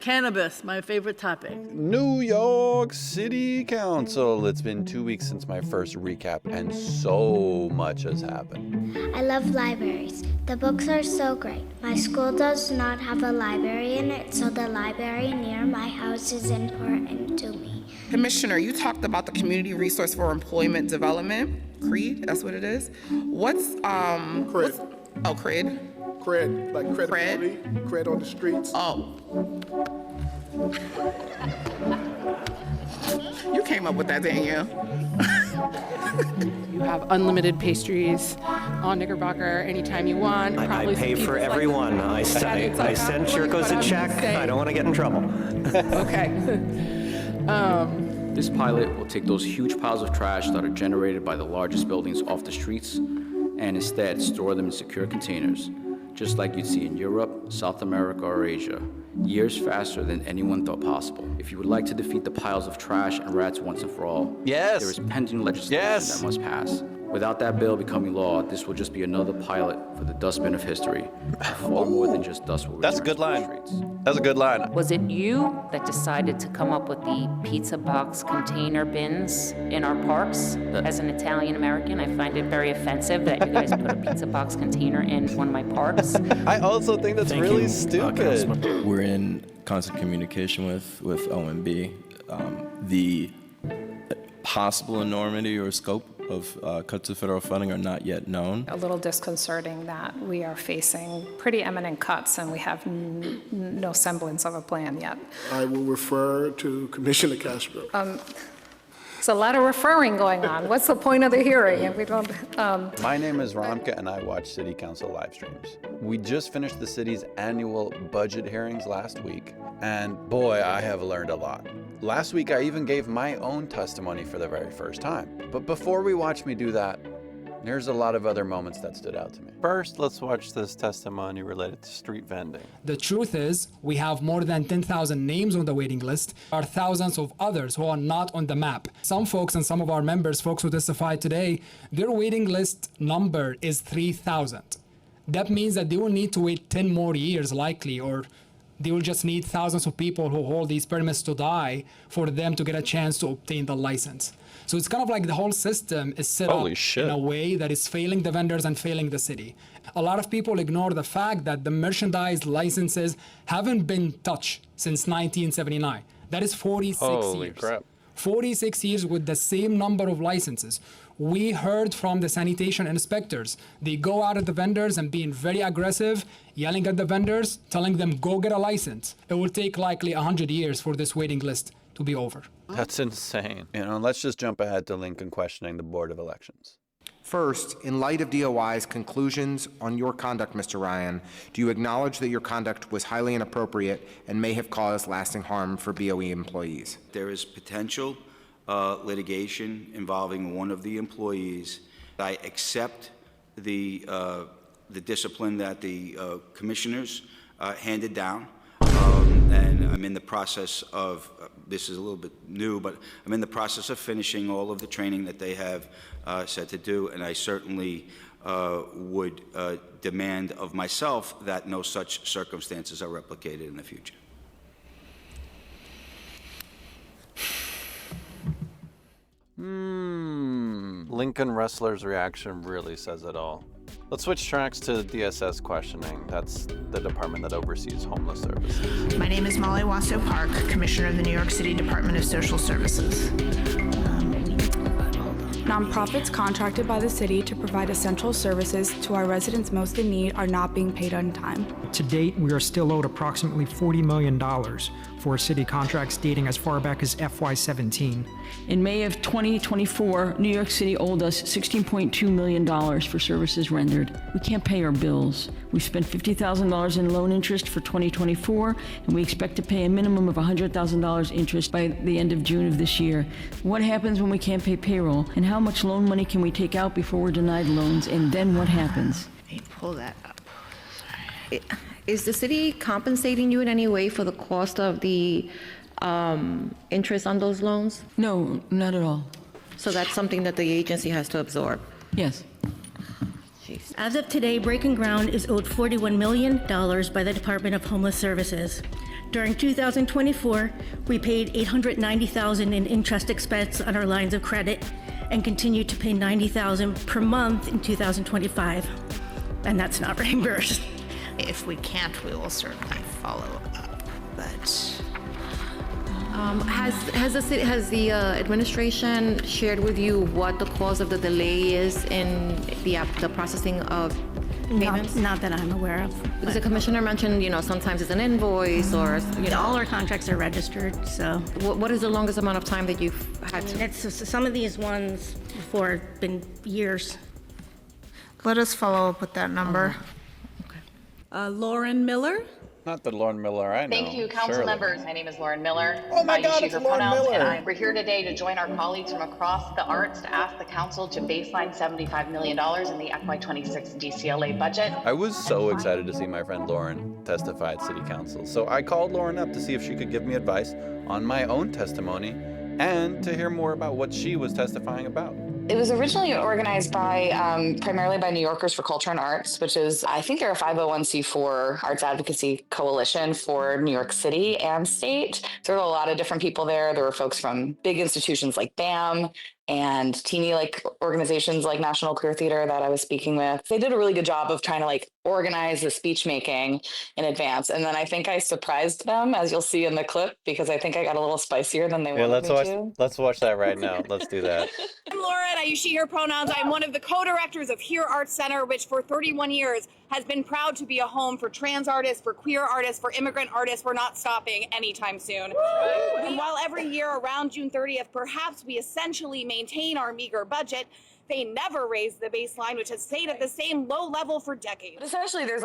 Cannabis, my favorite topic. New York City Council. It's been 2 weeks since my first recap, and so much has happened. I love libraries. The books are so great. My school does not have a library in it, so the library near my house is important to me. Commissioner, you talked about the Community Resource for Employment Development, CRED, that's what it is. What's, CRED. CRED? CRED, like credibility, CRED on the streets. Oh. You came up with that, didn't you? You have unlimited pastries on Knickerbocker anytime you want. I pay for everyone. I send Chircos a check. I don't want to get in trouble. Okay. This pilot will take those huge piles of trash that are generated by the largest buildings off the streets and instead store them in secure containers, just like you'd see in Europe, South America, or Asia, years faster than anyone thought possible. If you would like to defeat the piles of trash and rats once and for all, Yes. there is pending legislation that must pass. Without that bill becoming law, this will just be another pilot for the dustbin of history. Far more than just dust will That's a good line. That's a good line. Was it you that decided to come up with the pizza box container bins in our parks? As an Italian American, I find it very offensive that you guys put a pizza box container in one of my parks. I also think that's really stupid. We're in constant communication with OMB. The possible enormity or scope of cuts to federal funding are not yet known. A little disconcerting that we are facing pretty eminent cuts and we have no semblance of a plan yet. I will refer to Commissioner Castro. There's a lot of referring going on. What's the point of the hearing if we don't? My name is Ramka, and I watch City Council live streams. We just finished the city's annual budget hearings last week, and boy, I have learned a lot. Last week, I even gave my own testimony for the very first time. But before we watch me do that, there's a lot of other moments that stood out to me. First, let's watch this testimony related to street vending. The truth is, we have more than 10,000 names on the waiting list. There are thousands of others who are not on the map. Some folks and some of our members, folks who testified today, their waiting list number is 3,000. That means that they will need to wait 10 more years likely, or they will just need thousands of people who hold these permits to die for them to get a chance to obtain the license. So it's kind of like the whole system is set up in a way that is failing the vendors and failing the city. A lot of people ignore the fact that the merchandise licenses haven't been touched since 1979. That is 46 years. Crap. 46 years with the same number of licenses. We heard from the sanitation inspectors. They go out at the vendors and being very aggressive, yelling at the vendors, telling them, go get a license. It will take likely 100 years for this waiting list to be over. That's insane. Let's just jump ahead to Lincoln questioning the Board of Elections. First, in light of DOI's conclusions on your conduct, Mr. Ryan, do you acknowledge that your conduct was highly inappropriate and may have caused lasting harm for BOE employees? There is potential litigation involving one of the employees. I accept the discipline that the commissioners handed down, and I'm in the process of, this is a little bit new, but I'm in the process of finishing all of the training that they have said to do, and I certainly would demand of myself that no such circumstances are replicated in the future. Lincoln Wrestler's reaction really says it all. Let's switch tracks to DSS questioning. That's the department that oversees homeless services. My name is Molly Wasso Park, Commissioner of the New York City Department of Social Services. Nonprofits contracted by the city to provide essential services to our residents most in need are not being paid on time. To date, we are still owed approximately $40 million for city contracts dating as far back as FY17. In May of 2024, New York City owed us $16.2 million for services rendered. We can't pay our bills. We've spent $50,000 in loan interest for 2024, and we expect to pay a minimum of $100,000 interest by the end of June of this year. What happens when we can't pay payroll? And how much loan money can we take out before we're denied loans? And then what happens? Let me pull that up. Sorry. Is the city compensating you in any way for the cost of the interest on those loans? No, not at all. So that's something that the agency has to absorb? Yes. As of today, Breaking Ground is owed $41 million by the Department of Homeless Services. During 2024, we paid $890,000 in interest expense on our lines of credit and continue to pay $90,000 per month in 2025, and that's not reimbursed. If we can't, we will certainly follow up, but Has the administration shared with you what the cause of the delay is in the processing of payments? Not that I'm aware of. Because the commissioner mentioned, sometimes it's an invoice or, All our contracts are registered, so. What is the longest amount of time that you've had to? Some of these ones before have been years. let us follow up with that number. Lauren Miller? Not the Lauren Miller I know. Thank you, council Surely. members. My name is Lauren Miller. Oh my God, Use it's her Lauren pronouns, Miller. And we're here today to join our colleagues from across the arts to ask the council to baseline $75 million in the FY26 DCLA budget. I was so excited to see my friend Lauren testify at City Council. So I called Lauren up to see if she could give me advice on my own testimony and to hear more about what she was testifying about. It was originally organized by primarily by New Yorkers for Culture and Arts, which is, I think they're a 501c4 arts advocacy coalition for New York City and state. There were a lot of different people there. There were folks from big institutions like BAM and teeny organizations like National Queer Theater that I was speaking with. They did a really good job of trying to organize the speech making in advance. And then I think I surprised them, as you'll see in the clip, because I think I got a little spicier than they wanted me to. Let's watch that right now. Let's do that. I'm Lauren. I use she, her pronouns. I'm one of the co-directors of Here Arts Center, which for 31 years has been proud to be a home for trans artists, for queer artists, for immigrant artists. We're not stopping anytime soon. And while every year around June 30th, perhaps we essentially maintain our meager budget, they never raised the baseline, which has stayed at the same low level for decades. But essentially, there's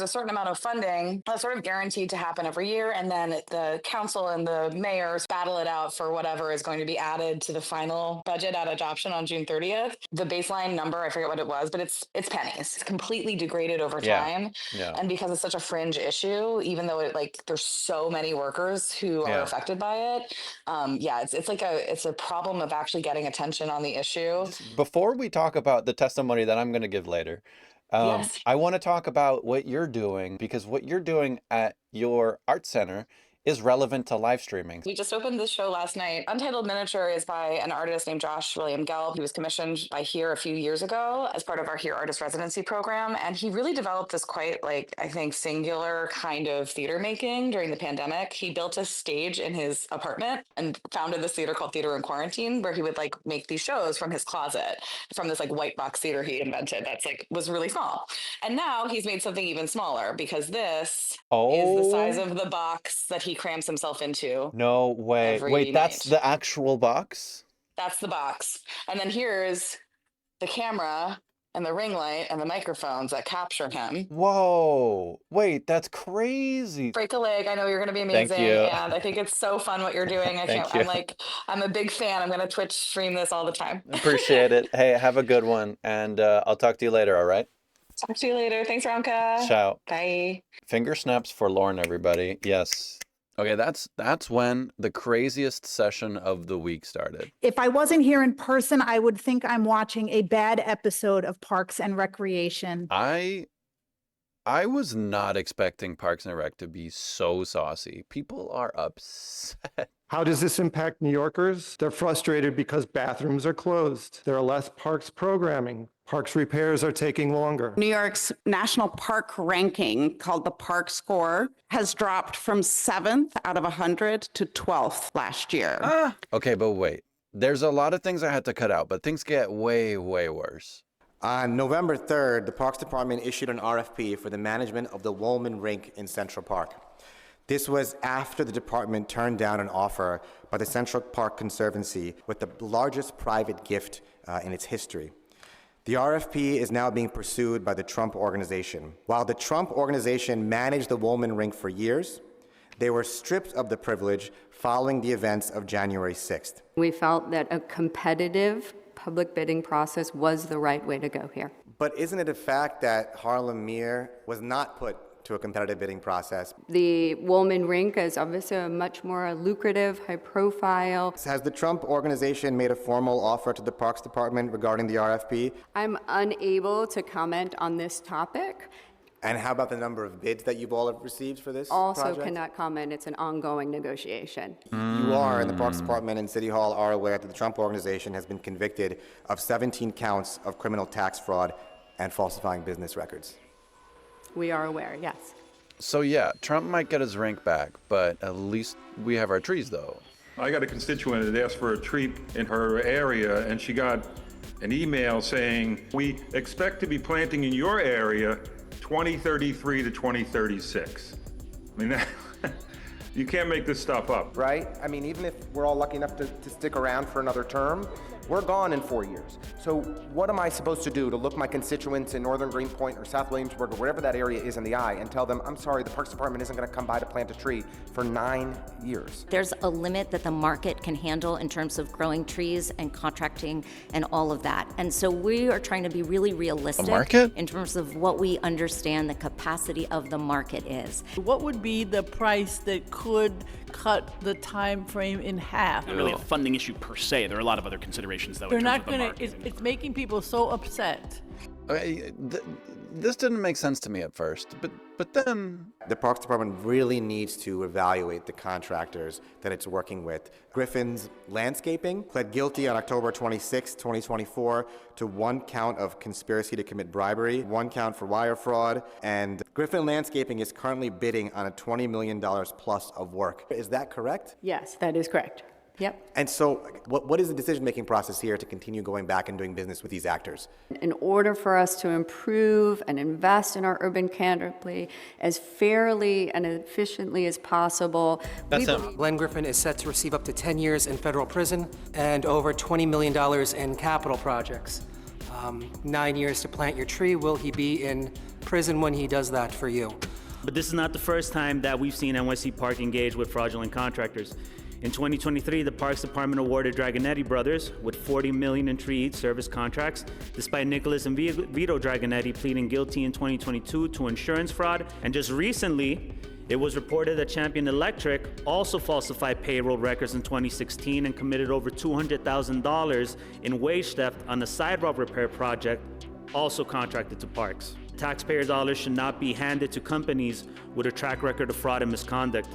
a certain amount of funding that's sort of guaranteed to happen every year, and then the council and the mayors battle it out for whatever is going to be added to the final budget at adoption on June 30th. The baseline number, I forget what it was, but it's pennies. It's completely degraded over time, and because it's such a fringe issue, even though there's so many workers who are affected by it, it's a problem of actually getting attention on the issue. Before we talk about the testimony that I'm going to give later, I want to talk about what you're doing, because what you're doing at your art center is relevant to live streaming. We just opened this show last night. Untitled Miniature is by an artist named Josh William Gelb. He was commissioned by Here a few years ago as part of our Here Artist Residency program. And he really developed this quite, I think, singular kind of theater making during the pandemic. He built a stage in his apartment and founded this theater called Theater in Quarantine, where he would make these shows from his closet, from this white box theater he invented that's was really small. And now he's made something even smaller, because this is the size of the box that he crams himself into. No way. Wait, that's the actual box? That's the box. And then here's the camera and the ring light and the microphones that capture him. Whoa. Wait, that's crazy. Break a leg. I know you're going to be amazing. Thank you. And I think it's so fun what you're doing. I'm a big fan. I'm going to Twitch stream this all the time. Appreciate it. Hey, have a good one. And I'll talk to you later, all right? Talk to you later. Thanks, Ronka. Ciao. Bye. Finger snaps for Lauren, everybody. Yes. Okay, that's when the craziest session of the week started. If I wasn't here in person, I would think I'm watching a bad episode of Parks and Recreation. I was not expecting Parks and Rec to be so saucy. People are upset. How does this impact New Yorkers? They're frustrated because bathrooms are closed. There are less parks programming. Parks repairs are taking longer. New York's national park ranking, called the Park Score, has dropped from 7th out of 100 to 12th last year. Okay, but wait. There's a lot of things I had to cut out, but things get way, way worse. On November 3rd, the Parks Department issued an RFP for the management of the Woolman Rink in Central Park. This was after the department turned down an offer by the Central Park Conservancy with the largest private gift in its history. The RFP is now being pursued by the Trump Organization. While the Trump Organization managed the Woolman Rink for years, they were stripped of the privilege following the events of January 6th. We felt that a competitive public bidding process was the right way to go here. But isn't it a fact that Harlem Mere was not put to a competitive bidding process? The Woolman Rink is obviously a much more lucrative, high profile. Has the Trump Organization made a formal offer to the Parks Department regarding the RFP? I'm unable to comment on this topic. And how about the number of bids that you've all received for this Also project? cannot comment. It's an ongoing negotiation. You are, and the Parks Department and City Hall are aware that the Trump Organization has been convicted of 17 counts of criminal tax fraud and falsifying business records. We are aware, yes. So yeah, Trump might get his rink back, but at least we have our trees though. I got a constituent that asked for a tree in her area, and she got an email saying, we expect to be planting in your area 2033 to 2036. I mean, you can't make this stuff up. Right? I mean, even if we're all lucky enough to stick around for another term, we're gone in 4 years. So what am I supposed to do to look my constituents in Northern Greenpoint or South Williamsburg or wherever that area is in the eye and tell them, I'm sorry, the Parks Department isn't gonna come by to plant a tree for 9 years? There's a limit that the market can handle in terms of growing trees and contracting and all of that. And so we are trying to be really realistic in terms of what we understand the capacity of the market is. What would be the price that could cut the time frame in half? Not really a funding issue per se. There are a lot of other considerations though. They're in terms not of the going to, it's making people so upset. Okay, this didn't make sense to me at first, but then... The Parks Department really needs to evaluate the contractors that it's working with. Griffin's Landscaping pled guilty on October 26, 2024 to 1 count of conspiracy to commit bribery, 1 count for wire fraud, and Griffin Landscaping is currently bidding on a $20 million plus of work. Is that correct? Yes, that is correct. Yep. And so what is the decision-making process here to continue going back and doing business with these actors? In order for us to improve and invest in our urban canopy as fairly and efficiently as possible. Glenn Griffin is set to receive up to 10 years in federal prison and over $20 million in capital projects. 9 years to plant your tree. Will he be in prison when he does that for you? But this is not the first time that we've seen NYC Park engage with fraudulent contractors. In 2023, the Parks Department awarded Dragonetti Brothers with $40 million in tree service contracts, despite Nicholas and Vito Dragonetti pleading guilty in 2022 to insurance fraud. And just recently, it was reported that Champion Electric also falsified payroll records in 2016 and committed over $200,000 in wage theft on a sidewalk repair project, also contracted to Parks. Taxpayer dollars should not be handed to companies with a track record of fraud and misconduct.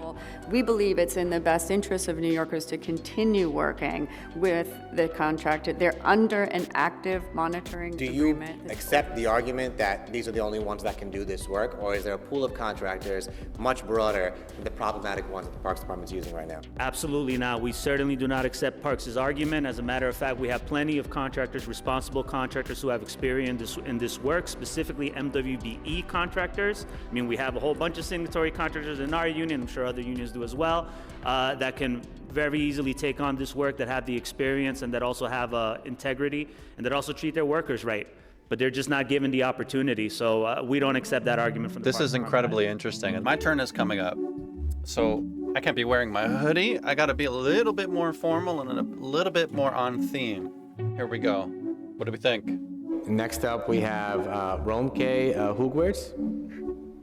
We believe it's in the best interest of New Yorkers to continue working with the contractor. They're under an active monitoring agreement. Do you accept the argument that these are the only ones that can do this work, or is there a pool of contractors much broader than the problematic ones that the Parks Department is using right now? Absolutely not. We certainly do not accept Parks' argument. As a matter of fact, we have plenty of contractors, responsible contractors who have experience in this work, specifically MWBE contractors. I mean, we have a whole bunch of signatory contractors in our union, I'm sure other unions do as well, that can very easily take on this work, that have the experience and that also have integrity and that also treat their workers right. But they're just not given the opportunity. So we don't accept that argument from the This is incredibly interesting, and my turn is coming up. So I can't be wearing my hoodie. I gotta be a little bit more formal and a little bit more on theme. Here we go. What do we think? Next up, we have Romke Hugwerts.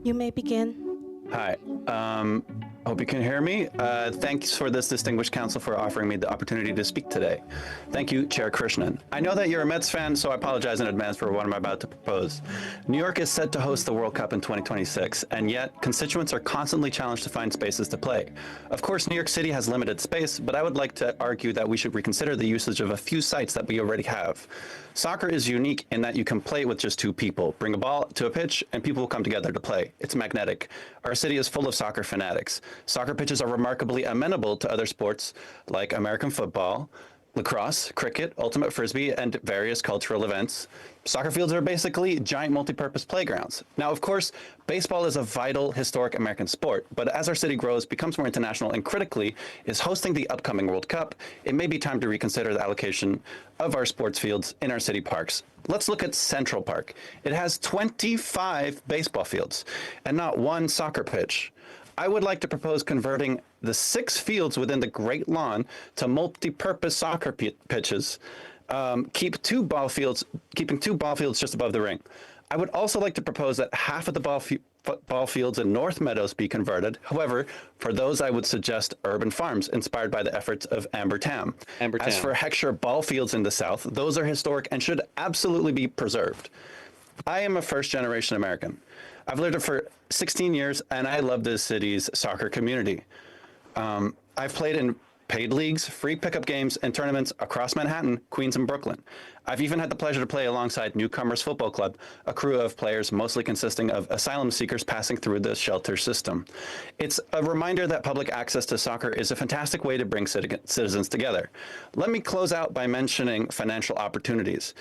You may begin. Hi. Hope you can hear me. Thanks for this distinguished council for offering me the opportunity to speak today. Thank you, Chair Krishnan. I know that you're a Mets fan, so I apologize in advance for what I'm about to propose. New York is set to host the World Cup in 2026, and yet constituents are constantly challenged to find spaces to play. Of course, New York City has limited space, but I would like to argue that we should reconsider the usage of a few sites that we already have. Soccer is unique in that you can play with just 2 people. Bring a ball to a pitch and people will come together to play. It's magnetic. Our city is full of soccer fanatics. Soccer pitches are remarkably amenable to other sports like American football, lacrosse, cricket, ultimate frisbee, and various cultural events. Soccer fields are basically giant multi-purpose playgrounds. Now, of course, baseball is a vital, historic American sport, but as our city grows, becomes more international, and critically is hosting the upcoming World Cup, it may be time to reconsider the allocation of our sports fields in our city parks. Let's look at Central Park. It has 25 baseball fields and not 1 soccer pitch. I would like to propose converting the 6 fields within the Great Lawn to multi-purpose soccer pitches. Keeping 2 ball fields just above the ring. I would also like to propose that half of the ball fields in North Meadows be converted. However, for those I would suggest urban farms inspired by the efforts of Amber Tam. As for Heckscher ball fields in the South, those are historic and should absolutely be preserved. I am a first-generation American. I've lived here for 16 years, and I love this city's soccer community. I've played in paid leagues, free pickup games, and tournaments across Manhattan, Queens, and Brooklyn. I've even had the pleasure to play alongside Newcomers Football Club, a crew of players mostly consisting of asylum seekers passing through the shelter system. It's a reminder that public access to soccer is a fantastic way to bring citizens together. Let me close out by mentioning financial opportunities.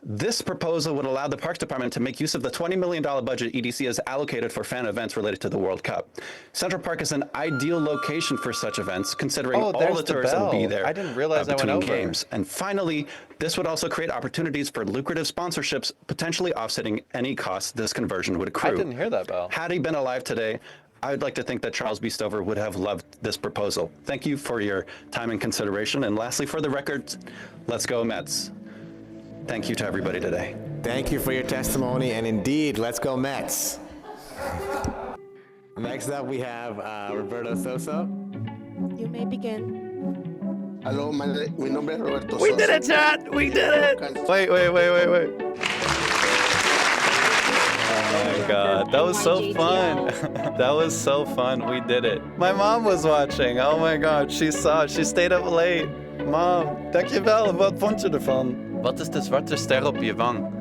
This proposal would allow the Parks Department to make use of the $20 million budget EDC has allocated for fan events related to the World Cup. Central Park is an ideal location for such events, considering all the tourists that will be there. I didn't realize I went over. Games. And finally, this would also create opportunities for lucrative sponsorships, potentially offsetting any costs this conversion would accrue. I didn't hear that, Bell. Had he been alive today, I would like to think that Charles B. Stover would have loved this proposal. Thank you for your time and consideration. And lastly, for the record, let's go Mets. Thank you to everybody today. Thank you for your testimony, and indeed, let's go Mets. Next up, we have Roberto Sosa. You may begin. Hello, mi nombre es Roberto Sosa. We did it, chat! We did it! Wait. Oh my God, that was so fun. That was so fun. We did it. My mom was watching. Oh my God, she saw it. She stayed up late. Mom, dankjewel. Wat vond je ervan? Wat is de zwarte ster op je wang?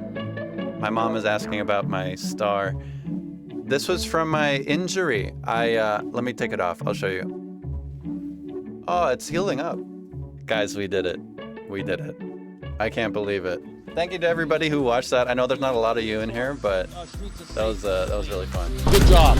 My mom is asking about my star. This was from my injury. Let me take it off. I'll show you. Oh, it's healing up. Guys, we did it. We did it. I can't believe it. Thank you to everybody who watched that. I know there's not a lot of you in here, but that was really fun. Good job.